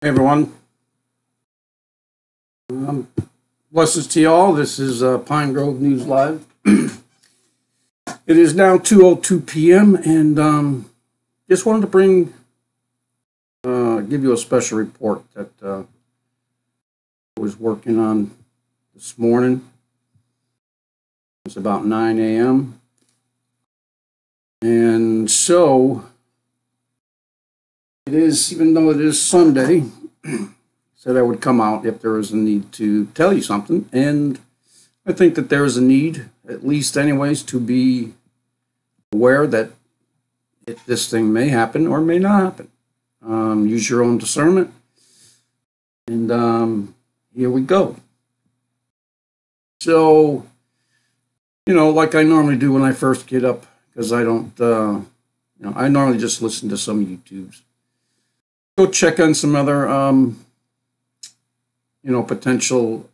Hey everyone, um, blessings to y'all. This is Pine Grove News Live. It is now 2:02 p.m. and just wanted to give you a special report that I was working on this morning. It's about 9 a.m. And so it is, even though it is Sunday, said I would come out if there was a need to tell you something. And I think that there is a need, at least anyways, to be aware that this thing may happen or may not happen. Use your own discernment. And here we go. So, like I normally do when I first get up, because I don't, I normally just listen to some YouTubes. Go check on some other, potential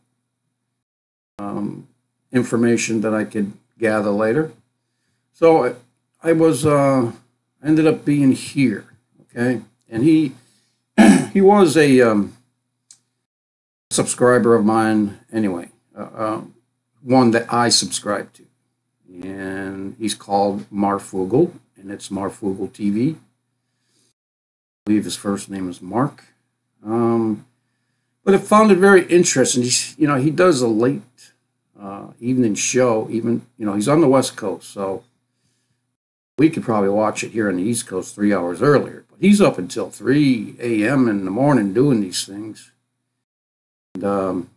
information that I could gather later. So I ended up being here, okay? And he was a subscriber of mine anyway, one that I subscribe to. And he's called Marfugel, and it's Marfugel TV. I believe his first name is Mark. But I found it very interesting. He does a late evening show. Even he's on the West Coast, so we could probably watch it here on the East Coast 3 hours earlier. But he's up until 3 a.m. in the morning doing these things. And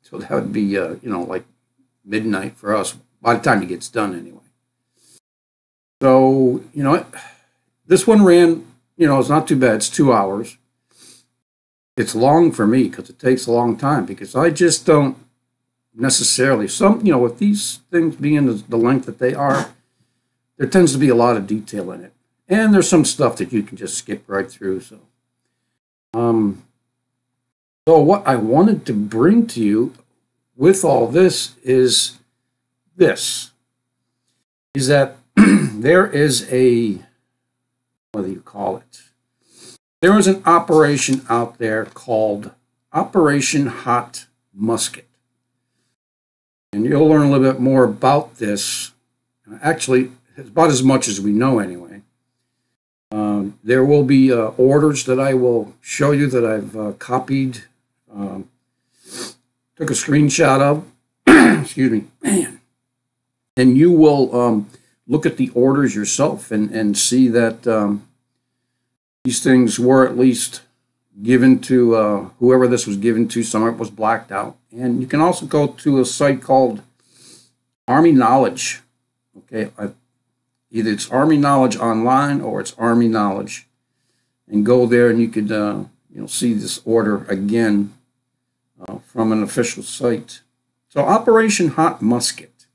so that would be like midnight for us by the time he gets done anyway. So this one ran. It's not too bad. It's 2 hours. It's long for me because it takes a long time, because I just don't necessarily, with these things being the length that they are, there tends to be a lot of detail in it. And there's some stuff that you can just skip right through. So what I wanted to bring to you with all this is that there is what do you call it? There is an operation out there called Operation Hot Musket. And you'll learn a little bit more about this. Actually, it's about as much as we know anyway. There will be orders that I will show you that I've copied, took a screenshot of. Excuse me, man. And you will look at the orders yourself and see that these things were at least given to whoever this was given to. Some of it was blacked out. And you can also go to a site called Army Knowledge. Okay, either it's Army Knowledge online or it's Army Knowledge. And go there and you could see this order again from an official site. So Operation Hot Musket.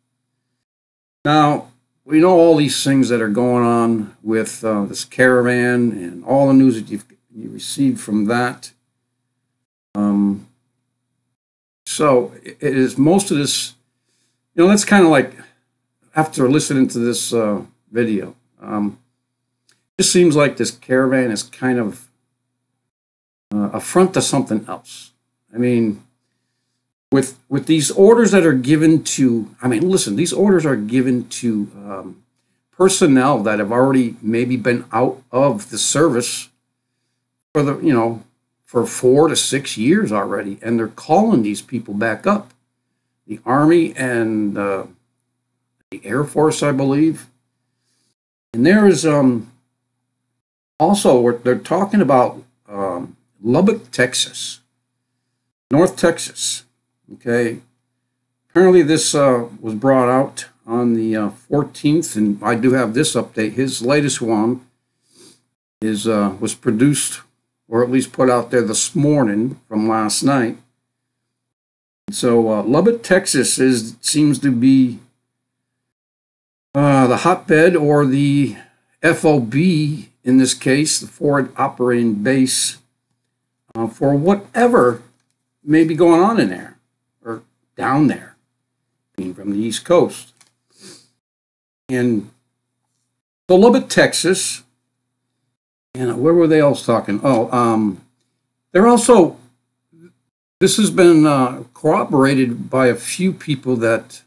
Now, we know all these things that are going on with this caravan and all the news that you received from that. So it is most of this, that's kind of like, after listening to this video, it just seems like this caravan is kind of a front to something else. I mean, with these orders that are given to, listen, these orders are given to personnel that have already maybe been out of the service for 4 to 6 years already, and they're calling these people back up. The Army and the Air Force, I believe. And there is also, they're talking about Lubbock, Texas, North Texas. Okay, apparently this was brought out on the 14th, and I do have this update. His latest one was produced, or at least put out there this morning from last night. So Lubbock, Texas seems to be the hotbed, or the FOB in this case, the forward operating base, for whatever may be going on in there. Down there, being from the East Coast. And so Lubbock, Texas, and where were they else talking? They're also, this has been corroborated by a few people that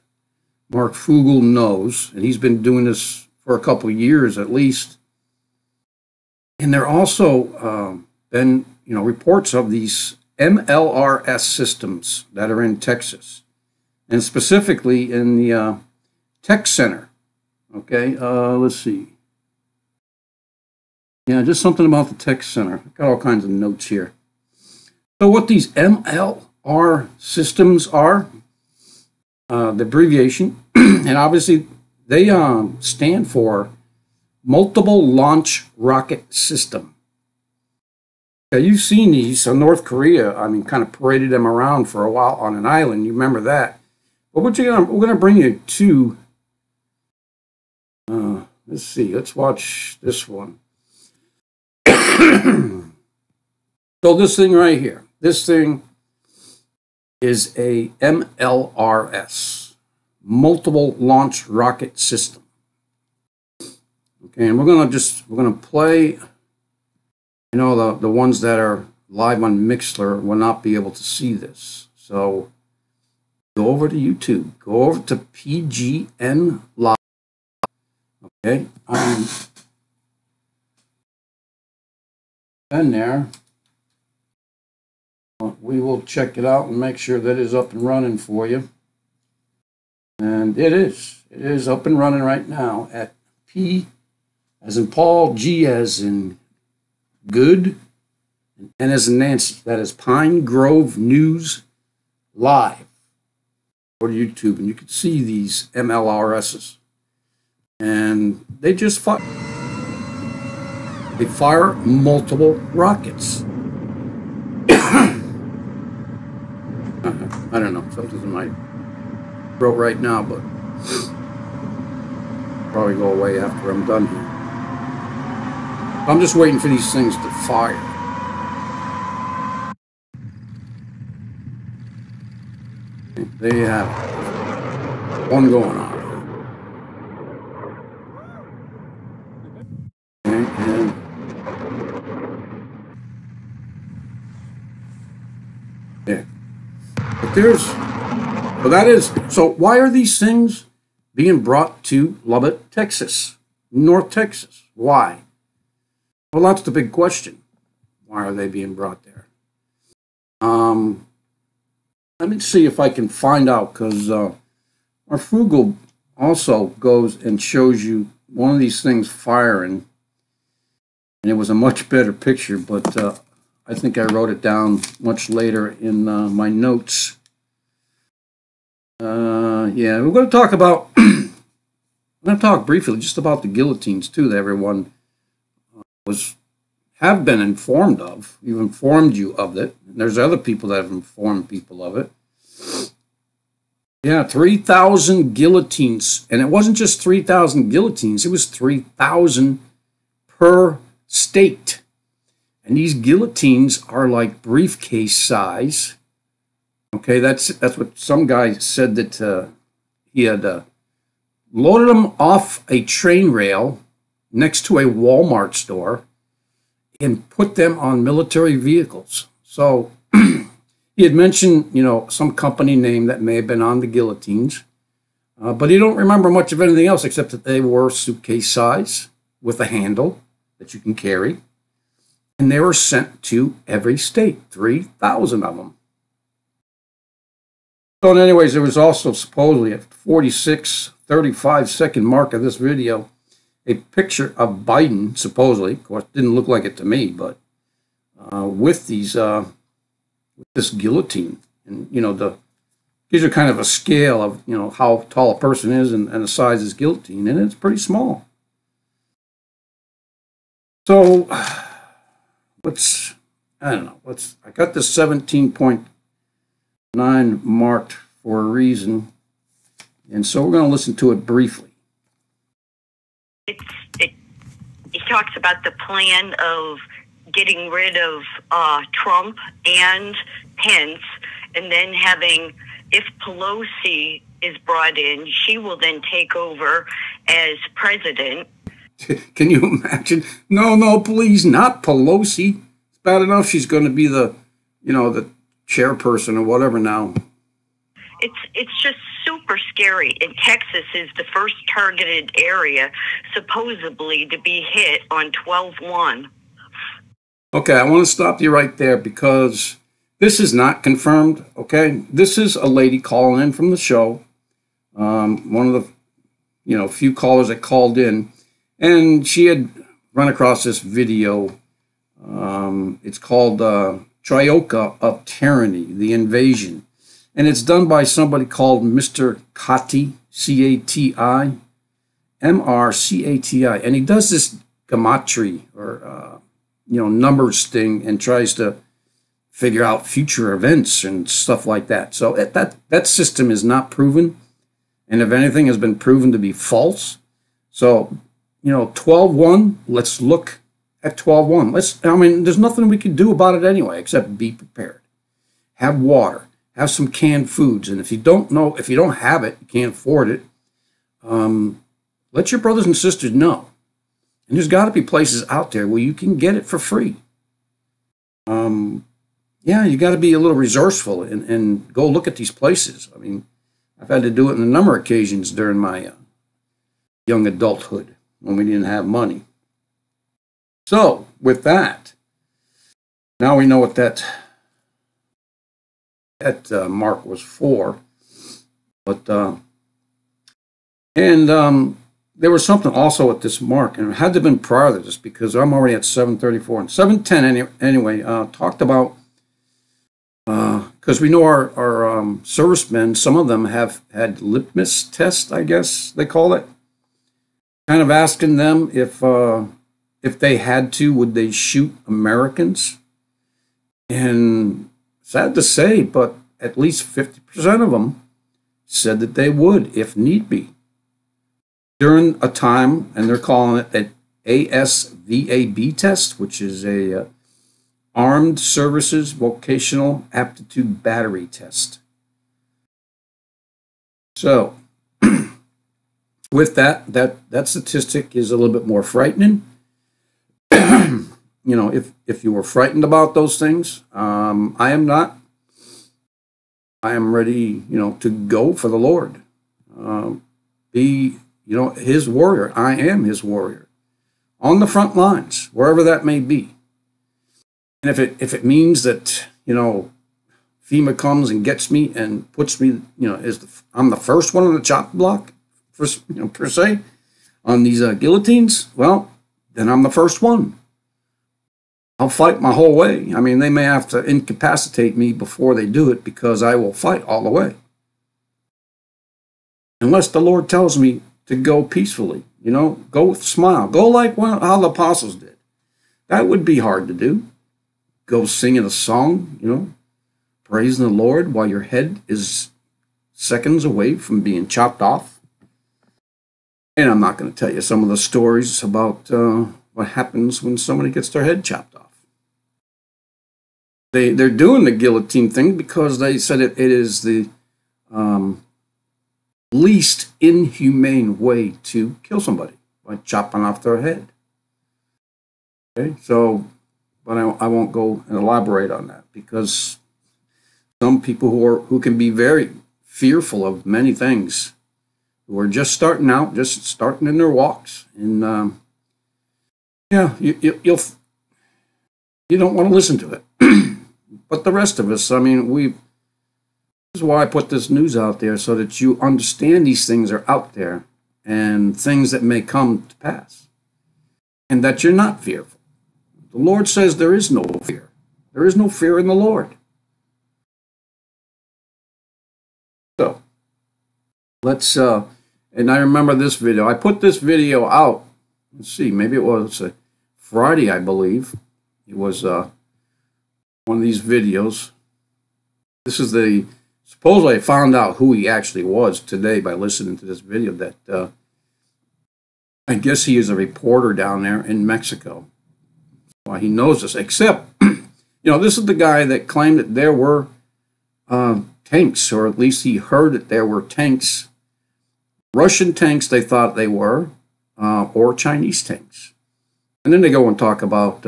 Mark Fugel knows, and he's been doing this for a couple of years at least. And there also been, reports of these MLRS systems that are in Texas, and specifically in the tech center. Okay, let's see. Yeah, just something about the tech center. I've got all kinds of notes here. So what these MLR systems are, the abbreviation, and obviously they stand for Multiple Launch Rocket System. Okay, you've seen these. So North Korea, kind of paraded them around for a while on an island. You remember that. But we're going to bring you to, let's see, let's watch this one. So this thing right here, this thing is a MLRS, Multiple Launch Rocket System. Okay, and we're gonna play. The ones that are live on Mixler will not be able to see this. So go over to YouTube, go over to PGN Live. Okay, and there. We will check it out and make sure that is up and running for you. And it is. It is up and running right now at P as in Paul, G as in good, and N as in Nancy. That is Pine Grove News Live. Go to YouTube and you can see these MLRSs. And they just fire. They fire multiple rockets. I don't know. Something's in my throat right now, but probably go away after I'm done here. I'm just waiting for these things to fire. There you have it. One going on. Okay, yeah. But so why are these things being brought to Lubbock, Texas, North Texas? Why? Well, that's the big question. Why are they being brought there? Let me see if I can find out, because our Frugal also goes and shows you one of these things firing, and it was a much better picture, but I think I wrote it down much later in my notes. Yeah, we're going to talk about, I'm going to talk briefly just about the guillotines too, that everyone have been informed of. We've informed you of it. And there's other people that have informed people of it. Yeah, 3,000 guillotines. And it wasn't just 3,000 guillotines, it was 3,000 per state. And these guillotines are like briefcase size. Okay, that's what some guy said, that he had loaded them off a train rail next to a Walmart store and put them on military vehicles. So he had mentioned, some company name that may have been on the guillotines, but he don't remember much of anything else except that they were suitcase size with a handle that you can carry, and they were sent to every state, 3,000 of them. So anyways, there was also supposedly at 46:35 mark of this video, a picture of Biden, supposedly, of course, didn't look like it to me, but with these, with this guillotine, and these are kind of a scale of how tall a person is and the size of this guillotine, and it's pretty small. So I got this 17.9 marked for a reason, and so we're going to listen to it briefly. He talks about the plan of getting rid of Trump and Pence, and then having, if Pelosi is brought in, she will then take over as president. Can you imagine? No, please, not Pelosi. It's bad enough she's going to be the the chairperson or whatever now. It's just super scary. And Texas is the first targeted area supposedly to be hit on 12/1. Okay, I want to stop you right there because this is not confirmed. Okay, this is a lady calling in from the show. One of the few callers that called in, and she had run across this video. It's called Trioca of Tyranny, the Invasion. And it's done by somebody called Mr. Cati, Cati, Mrcati. And he does this gematria or, numbers thing and tries to figure out future events and stuff like that. So that system is not proven. And if anything has been proven to be false. So, 12/1, let's look at 12/1. There's nothing we can do about it anyway, except be prepared. Have water. Have some canned foods, and if you don't have it, you can't afford it, let your brothers and sisters know. And there's got to be places out there where you can get it for free. You got to be a little resourceful and go look at these places. I've had to do it on a number of occasions during my young adulthood when we didn't have money. So, with that, now we know what that mark was for, but there was something also at this mark, and it had to have been prior to this because I'm already at 7:34 and 7:10 anyway. Talked about because we know our servicemen, some of them have had litmus test, I guess they call it, kind of asking them if they had to, would they shoot Americans? And sad to say, but at least 50% of them said that they would, if need be, during a time, and they're calling it an ASVAB test, which is a Armed Services Vocational Aptitude Battery Test. So, with that statistic is a little bit more frightening. If you were frightened about those things, I am not. I am ready, to go for the Lord. Be, His warrior. I am His warrior. On the front lines, wherever that may be. And if it means that, FEMA comes and gets me and puts me, I'm the first one on the chop block, per se, on these guillotines, well, then I'm the first one. I'll fight my whole way. They may have to incapacitate me before they do it because I will fight all the way. Unless the Lord tells me to go peacefully, go with a smile. Go like how the apostles did. That would be hard to do. Go singing a song, praising the Lord while your head is seconds away from being chopped off. And I'm not going to tell you some of the stories about what happens when somebody gets their head chopped off. They're doing the guillotine thing because they said it is the least inhumane way to kill somebody, by chopping off their head. Okay, so, but I won't go and elaborate on that because some people who can be very fearful of many things, who are just starting out, just starting in their walks, and you don't want to listen to it. But the rest of us, this is why I put this news out there, so that you understand these things are out there and things that may come to pass, and that you're not fearful. The Lord says there is no fear. There is no fear in the Lord. So, let's, and I remember this video. I put this video out, let's see, maybe it was a Friday, I believe. It was one of these videos. This is supposedly I found out who he actually was today by listening to this video, that I guess he is a reporter down there in Mexico. Well, he knows this, except, this is the guy that claimed that there were tanks, or at least he heard that there were tanks, Russian tanks they thought they were, or Chinese tanks. And then they go and talk about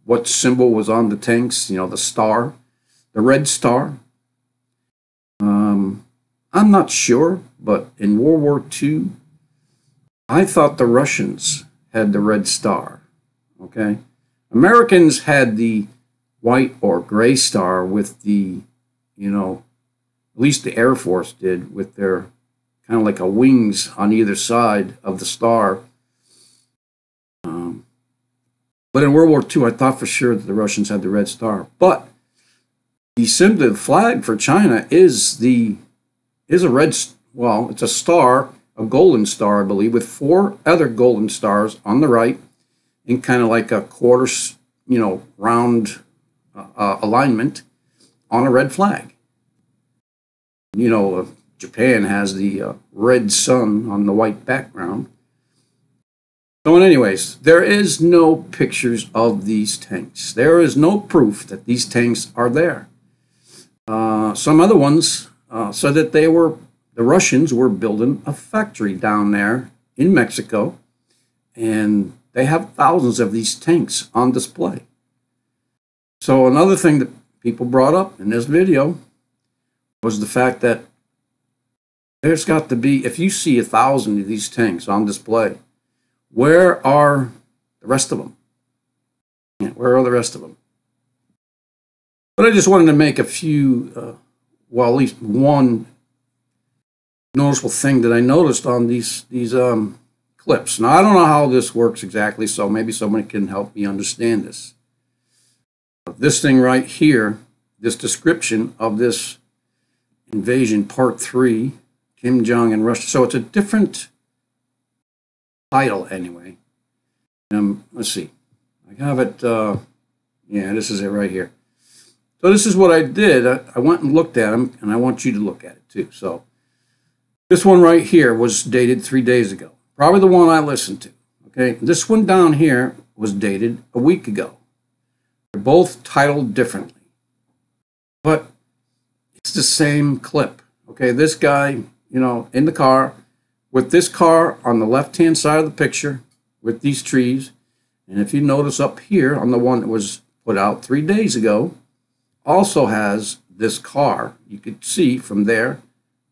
what symbol was on the tanks, the star. the Red Star. I'm not sure, but in World War II, I thought the Russians had the Red Star. Okay, Americans had the white or gray star with the, at least the Air Force did, with their kind of like a wings on either side of the star. But in World War II, I thought for sure that the Russians had the Red Star. But the symbol, the flag for China is a red. Well, it's a star, a golden star, I believe, with 4 other golden stars on the right, in kind of like a quarter, round alignment on a red flag. Japan has the red sun on the white background. So, anyways, there is no pictures of these tanks. There is no proof that these tanks are there. Some other ones said that the Russians were building a factory down there in Mexico, and they have thousands of these tanks on display. So another thing that people brought up in this video was the fact that there's got to be, if you see 1,000 of these tanks on display, where are the rest of them? Where are the rest of them? But I just wanted to make a few, at least one noticeable thing that I noticed on these clips. Now, I don't know how this works exactly, so maybe somebody can help me understand this. This thing right here, this description of this invasion, Part 3, Kim Jong and Russia. So it's a different title anyway. Let's see. I have it. Yeah, this is it right here. So this is what I did. I went and looked at them, and I want you to look at it too. So this one right here was dated 3 days ago. Probably the one I listened to. Okay. This one down here was dated a week ago. They're both titled differently, but it's the same clip. Okay. This guy, in the car, with this car on the left-hand side of the picture, with these trees. And if you notice up here on the one that was put out 3 days ago, also has this car. You could see from there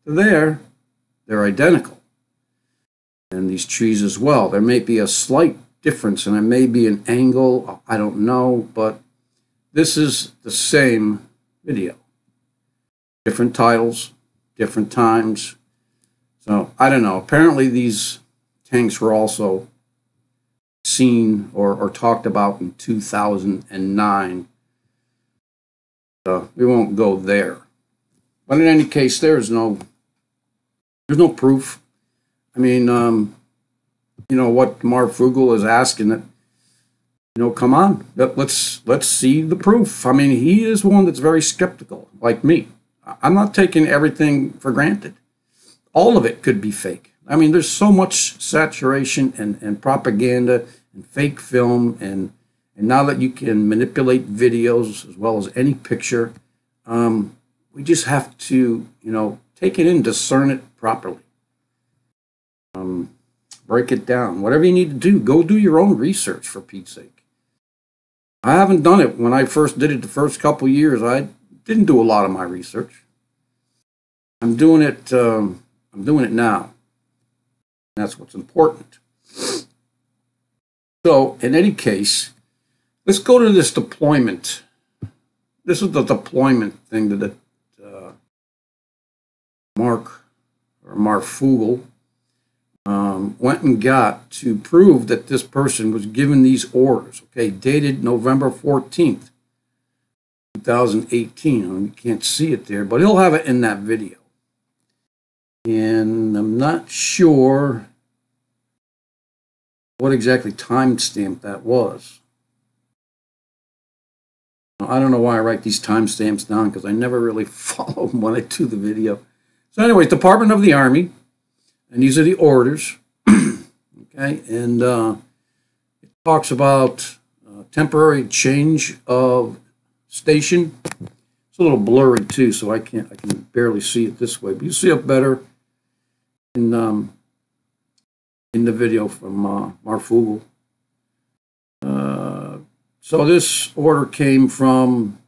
to there, they're identical. And these trees as well. There may be a slight difference, and there may be an angle, I don't know, but this is the same video. Different titles, different times. So, I don't know. Apparently these tanks were also seen or talked about in 2009. We won't go there. But in any case, there's no proof. I mean, what Mark Fugel is asking that, come on, let's see the proof. I mean, he is one that's very skeptical, like me. I'm not taking everything for granted. All of it could be fake. I mean, there's so much saturation and propaganda and fake film, and now that you can manipulate videos as well as any picture, we just have to, take it in, discern it properly. Break it down. Whatever you need to do, go do your own research, for Pete's sake. I haven't done it. When I first did it the first couple years, I didn't do a lot of my research. I'm doing it now. That's what's important. So, in any case, let's go to this deployment. This is the deployment thing that Mark Fugel went and got to prove that this person was given these orders. Okay, dated November 14th, 2018. You can't see it there, but he'll have it in that video. And I'm not sure what exactly timestamp that was. I don't know why I write these timestamps down, because I never really follow them when I do the video. So anyways, Department of the Army, and these are the orders. Okay, and it talks about temporary change of station. It's a little blurry too, so I can barely see it this way, but you see it better in the video from Mark Fugel. So this order came from,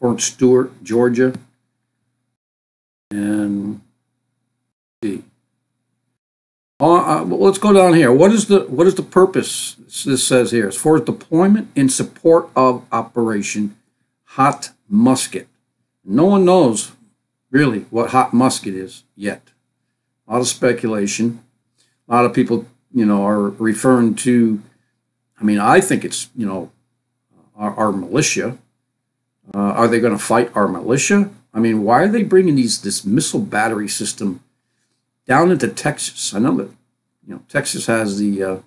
Fort Stewart, Georgia. And let's see. Well, let's go down here. What is the purpose? This says here, it's for deployment in support of Operation Hot Musket. No one knows really what hot musket is yet. A lot of speculation. A lot of people, are referring to. I mean, I think it's our militia. Are they going to fight our militia? I mean, why are they bringing this missile battery system down into Texas? I know that Texas has the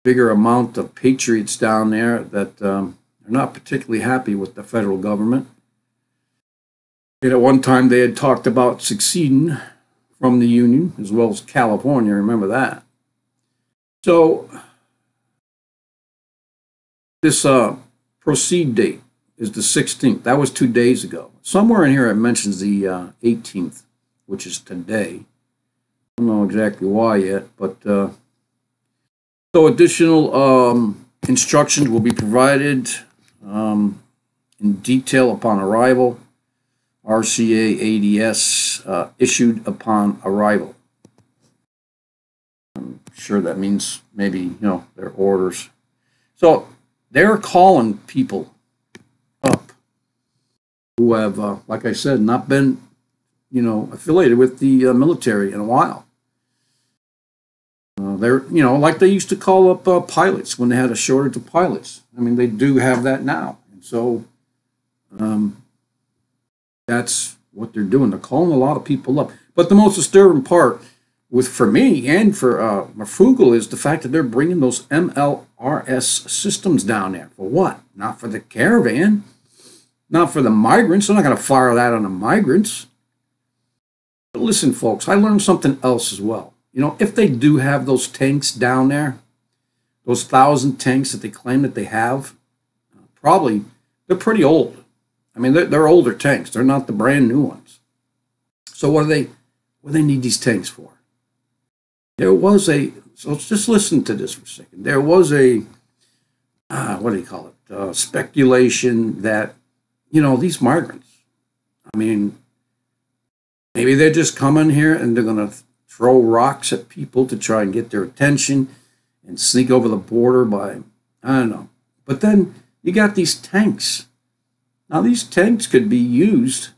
bigger amount of patriots down there that are not particularly happy with the federal government. And at one time they had talked about seceding from the Union, as well as California. Remember that. So this proceed date is the 16th. That was 2 days ago. Somewhere in here it mentions the 18th, which is today. I don't know exactly why yet, but so additional instructions will be provided in detail upon arrival. RCA ADS issued upon arrival. I'm sure that means maybe, their orders. So they're calling people up who have, like I said, not been, affiliated with the military in a while. They're, like they used to call up pilots when they had a shortage of pilots. I mean, they do have that now. And so that's what they're doing. They're calling a lot of people up. But the most disturbing part for me and for Marfugal is the fact that they're bringing those MLRS systems down there. For what? Not for the caravan. Not for the migrants. They're not going to fire that on the migrants. But listen, folks, I learned something else as well. If they do have those tanks down there, those 1,000 tanks that they claim that they have, probably they're pretty old. I mean, they're older tanks. They're not the brand new ones. So what do they need these tanks for? So let's just listen to this for a second. There was speculation that, these migrants, I mean, maybe they're just coming here and they're going to throw rocks at people to try and get their attention and sneak over the border by, I don't know. But then you got these tanks. Now, these tanks could be used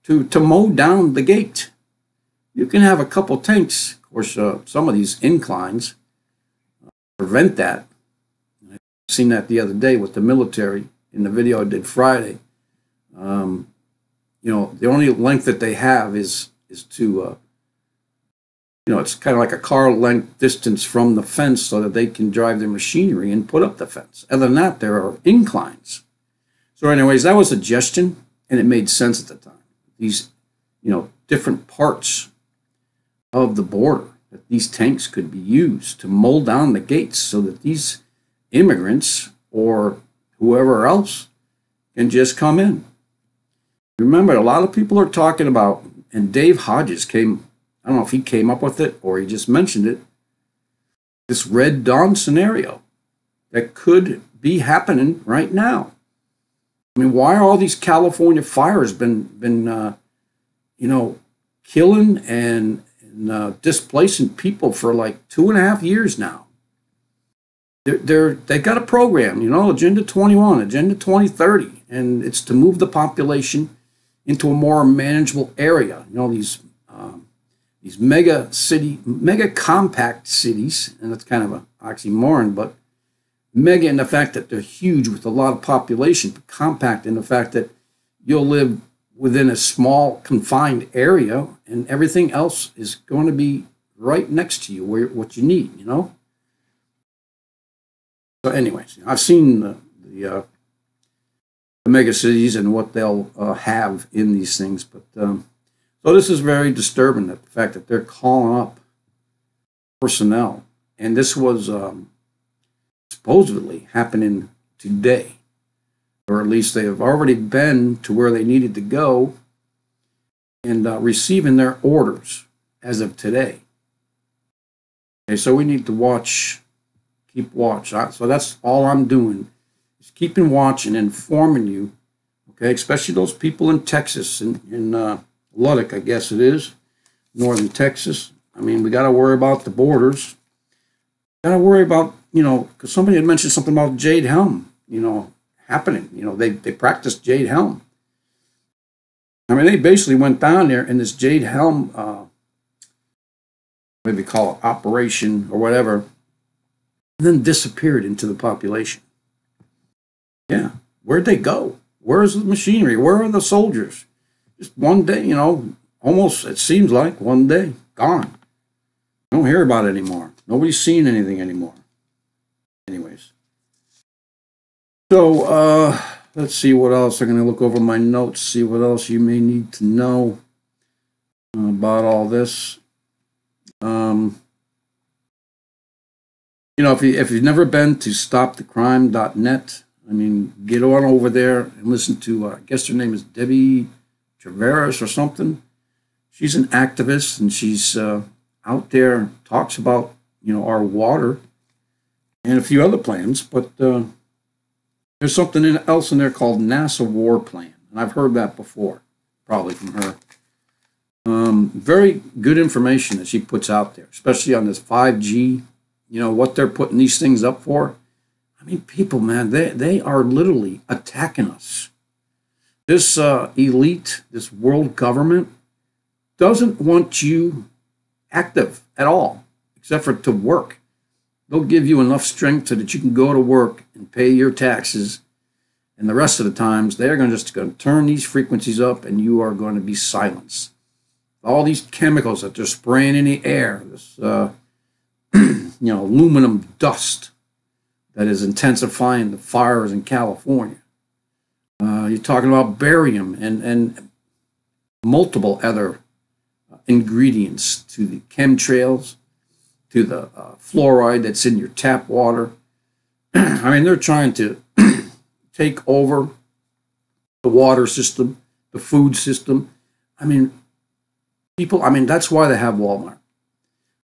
to mow down the gate. You can have a couple tanks. Of course, some of these inclines prevent that. I've seen that the other day with the military in the video I did Friday. The only length that they have is to, it's kind of like a car length distance from the fence so that they can drive their machinery and put up the fence. Other than that, there are inclines. So anyways, that was a suggestion, and it made sense at the time. These, different parts of the border that these tanks could be used to mow down the gates so that these immigrants or whoever else can just come in. Remember, a lot of people are talking about, and Dave Hodges I don't know if he came up with it or he just mentioned it, this Red Dawn scenario that could be happening right now. I mean, why are all these California fires been killing and displacing people for like 2.5 years now? They got a program, Agenda 21, Agenda 2030, and it's to move the population into a more manageable area. These mega compact cities, and that's kind of an oxymoron, but mega in the fact that they're huge with a lot of population, but compact in the fact that you'll live within a small confined area and everything else is going to be right next to you where what you need, So anyways, I've seen the mega cities and what they'll have in these things, but so this is very disturbing, the fact that they're calling up personnel, and this was supposedly happening today, or at least they have already been to where they needed to go and receiving their orders as of today. Okay, so we need to keep watch. So that's all I'm doing, is keeping watch and informing you Okay, especially those people in Texas, in Lubbock, I guess it is, northern Texas. I mean, we got to worry about the borders. Got to worry about, because somebody had mentioned something about Jade Helm, happening. They practiced Jade Helm. I mean, they basically went down there in this Jade Helm, maybe call it operation or whatever, and then disappeared into the population. Yeah, where'd they go? Where's the machinery? Where are the soldiers? Just one day, almost, it seems like one day, gone. Don't hear about it anymore. Nobody's seen anything anymore. Anyways. So, let's see what else. I'm going to look over my notes, see what else you may need to know about all this. If you've never been to stopthecrime.net, I mean, get on over there and listen to, I guess her name is Debbie Traveris or something. She's an activist, and she's out there, talks about, our water and a few other plans, but there's something else in there called NASA War Plan, and I've heard that before, probably from her. Very good information that she puts out there, especially on this 5G, what they're putting these things up for. I mean, people, man, they are literally attacking us. This elite, this world government, doesn't want you active at all, except for to work. They'll give you enough strength so that you can go to work and pay your taxes. And the rest of the times, they're going to turn these frequencies up, and you are going to be silenced. All these chemicals that they're spraying in the air, this aluminum dust that is intensifying the fires in California. You're talking about barium and multiple other ingredients to the chemtrails, to the fluoride that's in your tap water. I mean, they're trying to take over the water system, the food system. I mean, people, that's why they have Walmart.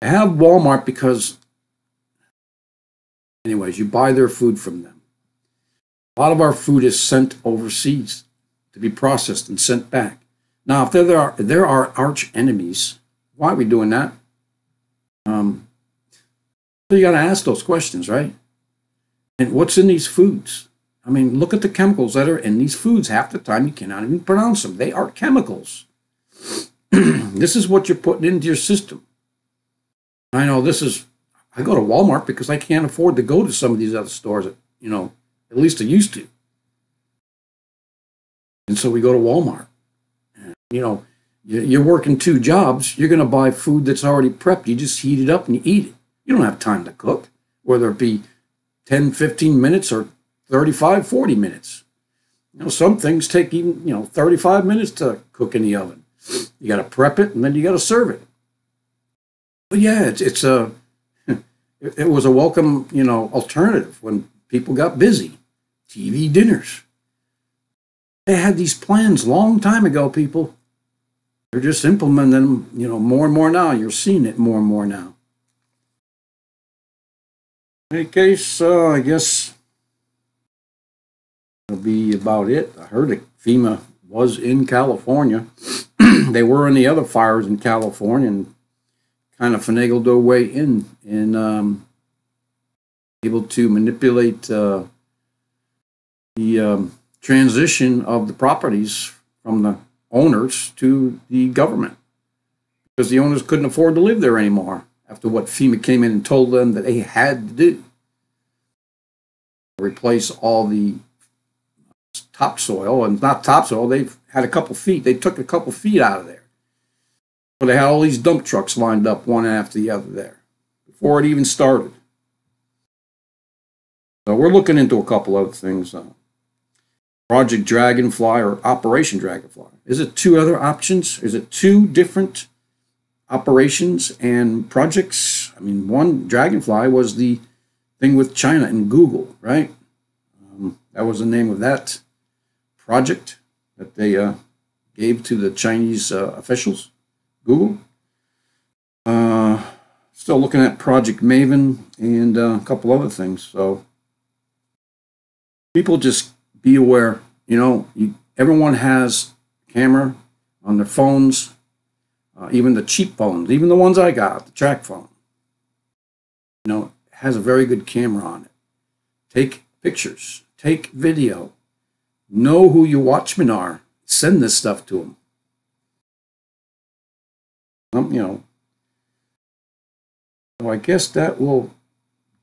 They have Walmart because, anyways, you buy their food from them. A lot of our food is sent overseas to be processed and sent back. Now, if there are arch enemies, why are we doing that? So you got to ask those questions, right? And what's in these foods? I mean, look at the chemicals that are in these foods. Half the time you cannot even pronounce them. They are chemicals. This is what you're putting into your system. I know I go to Walmart because I can't afford to go to some of these other stores that, at least I used to. And so we go to Walmart. And, you're working 2 jobs. You're going to buy food that's already prepped. You just heat it up and you eat it. You don't have time to cook, whether it be 10, 15 minutes or 35, 40 minutes. Some things take even, 35 minutes to cook in the oven. You got to prep it, and then you got to serve it. But yeah, it was a welcome, alternative when people got busy. TV dinners. They had these plans long time ago, people. They're just implementing them, more and more now. You're seeing it more and more now. In any case, I guess that'll be about it. I heard that FEMA was in California. They were in the other fires in California and kind of finagled their way in and able to manipulate the transition of the properties from the owners to the government, because the owners couldn't afford to live there anymore after what FEMA came in and told them that they had to do. Replace all the topsoil, and not topsoil, they've had a couple feet. They took a couple feet out of there. So they had all these dump trucks lined up one after the other there before it even started. So we're looking into a couple other things. Project Dragonfly or Operation Dragonfly. Is it 2 other options? Is it 2 different operations and projects? I mean, one, Dragonfly, was the thing with China and Google, right? That was the name of that project that they gave to the Chinese officials, Google. Still looking at Project Maven and a couple other things. So people just be aware, everyone has camera on their phones, even the cheap phones, even the ones I got, the track phone. You know, has a very good camera on it. Take pictures, take video, know who your watchmen are, send this stuff to them. You know, so I guess that will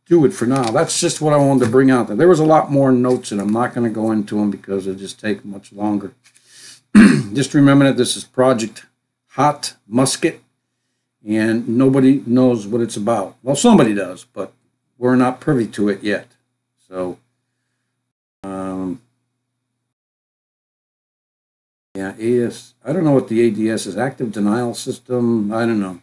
do it for now. That's just what I wanted to bring out there. There was a lot more notes, and I'm not going to go into them because it'll just take much longer. Just remember that this is Project Hot Musket, and nobody knows what it's about. Well, somebody does, but we're not privy to it yet. So, yeah, AS. I don't know what the ADS is. Active Denial System. I don't know.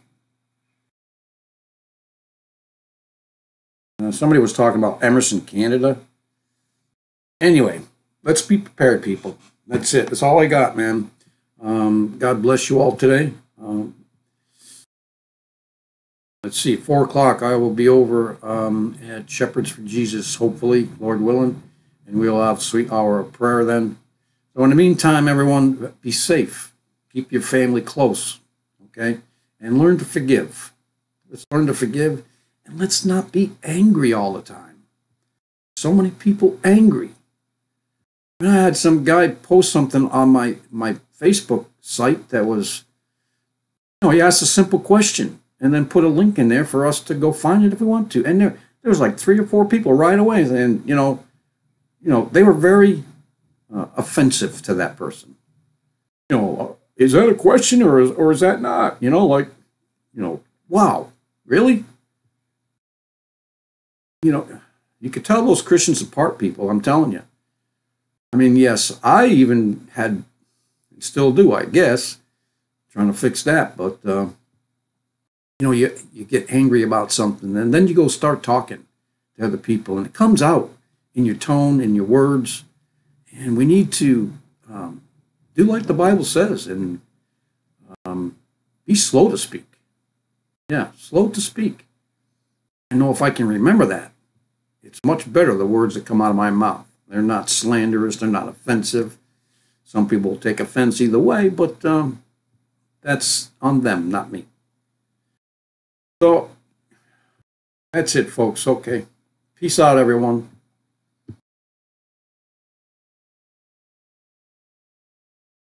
Somebody was talking about Emerson, Canada. Anyway, let's be prepared, people. That's it. That's all I got, man. God bless you all today. Let's see, 4 o'clock, I will be over at Shepherds for Jesus, hopefully, Lord willing, and we'll have a sweet hour of prayer then. So in the meantime, everyone, be safe. Keep your family close, okay? And learn to forgive. Let's learn to forgive, and let's not be angry all the time. So many people angry. I had some guy post something on my Facebook site that was, you know, he asked a simple question and then put a link in there for us to go find it if we want to. And there was like 3 or 4 people right away, and you know, they were very offensive to that person. You know, is that a question or is that not? You know, like, you know, wow, really? You know, you could tell those Christians apart, people. I'm telling you. I mean, yes, I even had, still do, I guess, trying to fix that. But, you know, you get angry about something, and then you go start talking to other people, and it comes out in your tone, in your words. And we need to do like the Bible says and be slow to speak. Yeah, slow to speak. I know if I can remember that, it's much better, the words that come out of my mouth. They're not slanderous. They're not offensive. Some people will take offense either way, but that's on them, not me. So that's it, folks. Okay. Peace out, everyone.